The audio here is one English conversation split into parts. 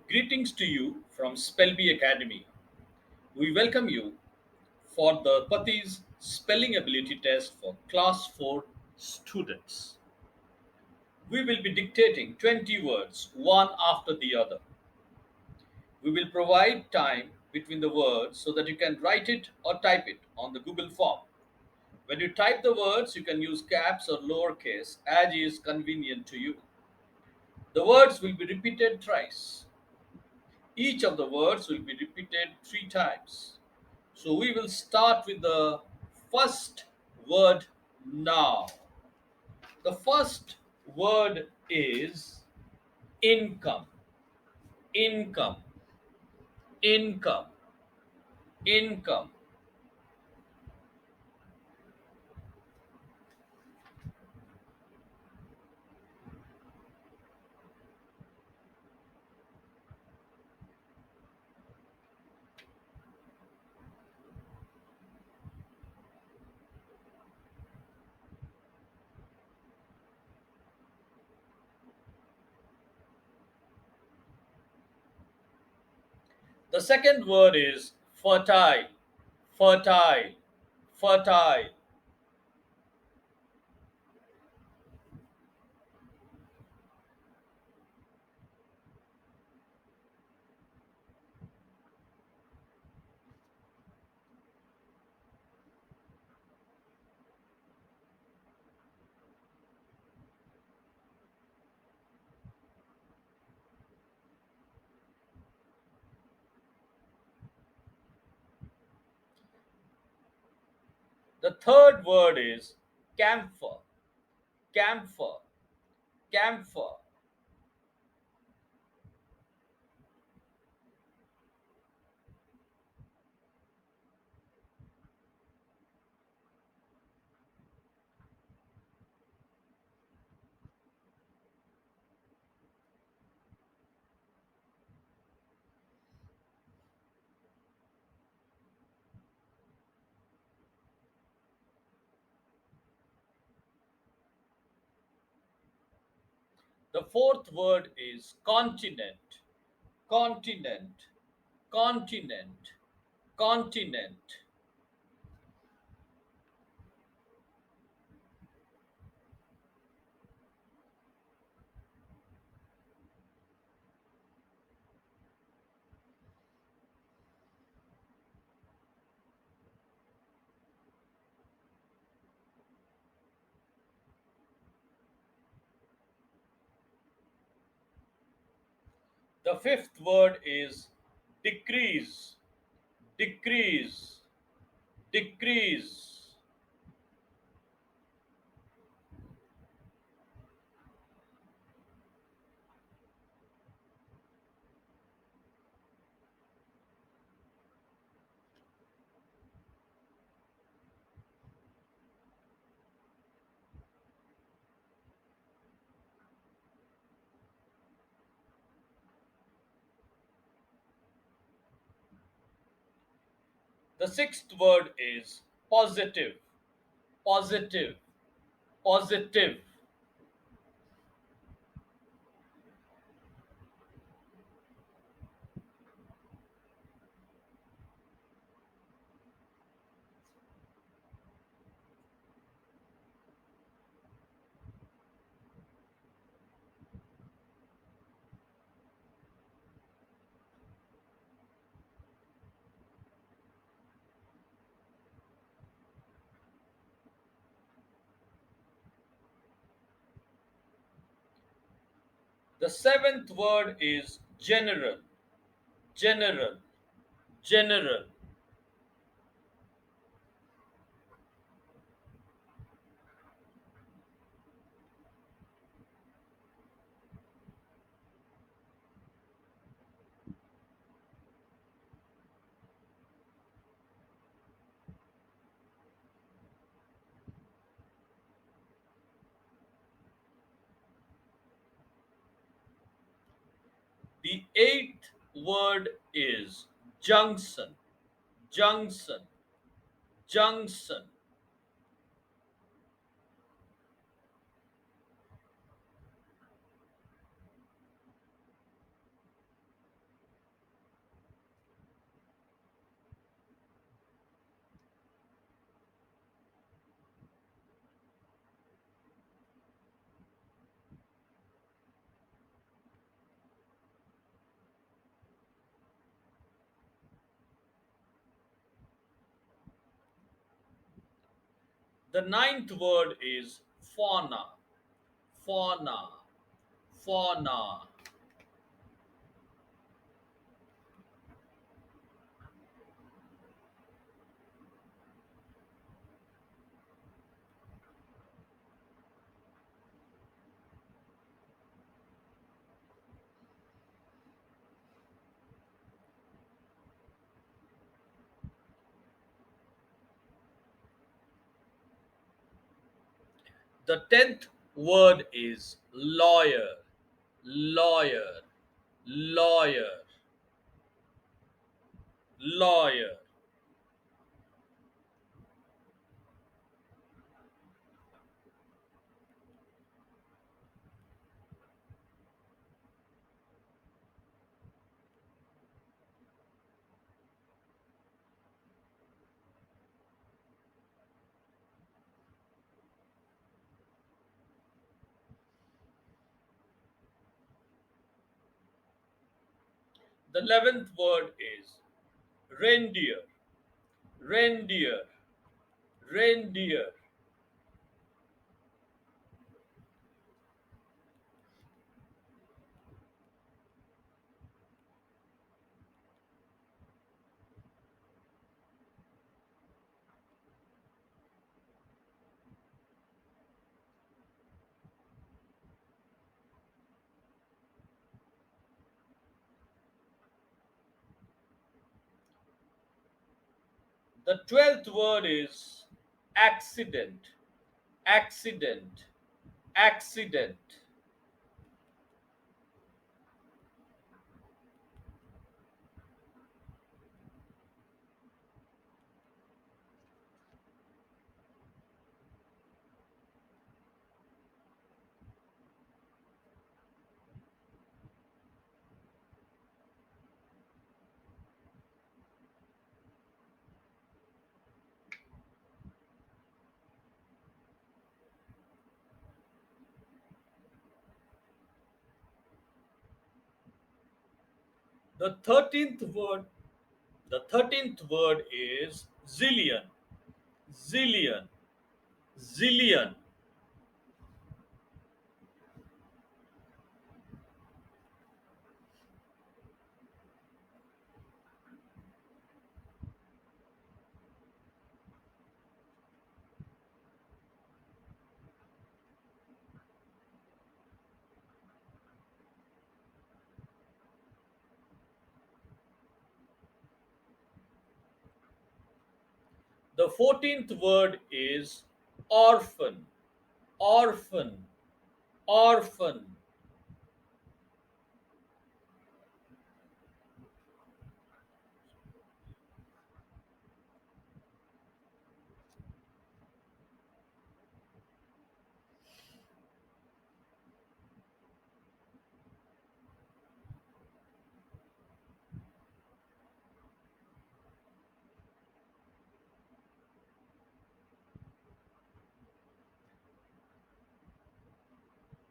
Greetings to you from Spellbee Academy. We welcome you for the Pati's spelling ability test for class 4 students. We will be dictating 20 words one after the other. We will provide time between the words so that you can write it or type it on the Google form. When you type the words, you can use caps or lowercase as is convenient to you. The words will be repeated thrice. Each of the words will be repeated 3 times. So we will start with the first word now. The first word is income, income, income, income. The second word is fertile, fertile, fertile. The third word is camphor, camphor, camphor. The fourth word is continent, continent, continent, continent. The fifth word is decrease, decrease, decrease. The sixth word is positive, positive, positive. The seventh word is general, general, general. The eighth word is junction, junction, junction. The ninth word is fauna. Fauna. Fauna. The tenth word is lawyer. Lawyer. Lawyer. Lawyer. The 11th word is reindeer. Reindeer. Reindeer. The 12th word is accident. Accident. Accident. The 13th word The 13th word is zillion. Zillion. Zillion. The 14th word is orphan. Orphan. Orphan.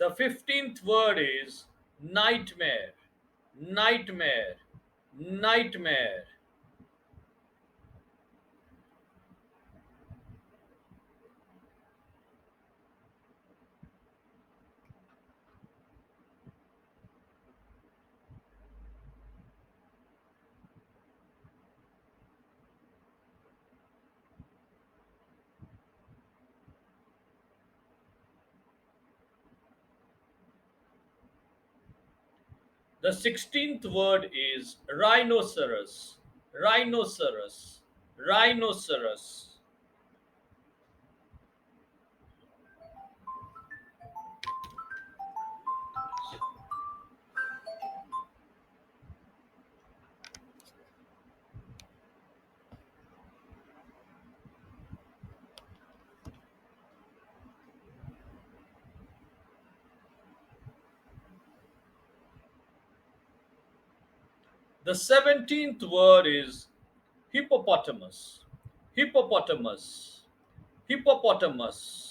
The 15th word is nightmare. Nightmare. Nightmare. The 16th word is rhinoceros. Rhinoceros. Rhinoceros. The 17th word is hippopotamus. Hippopotamus. Hippopotamus.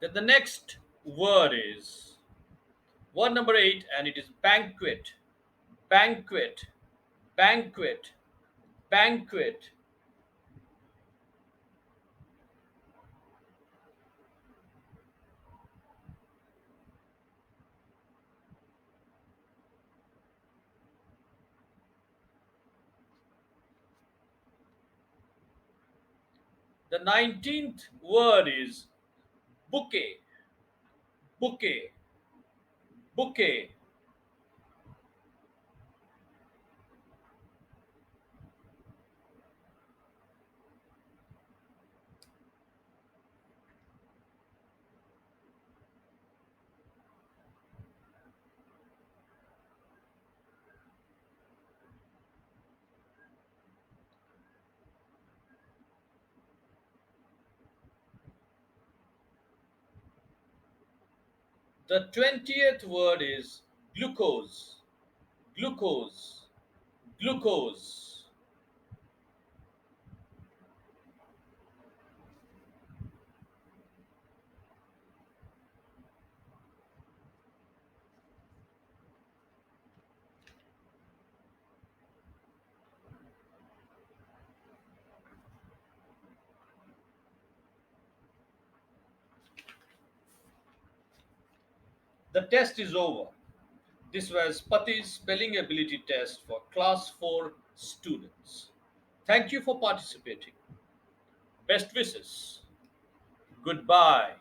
Then the next word is word number 8, and it is banquet. Banquet. Banquet. Banquet. The 19th word is bouquet. Bouquet. Bouquet. The 20th word is glucose. Glucose. Glucose. The test is over. This was Pati's spelling ability test for class 4 students. Thank you for participating. Best wishes. Goodbye.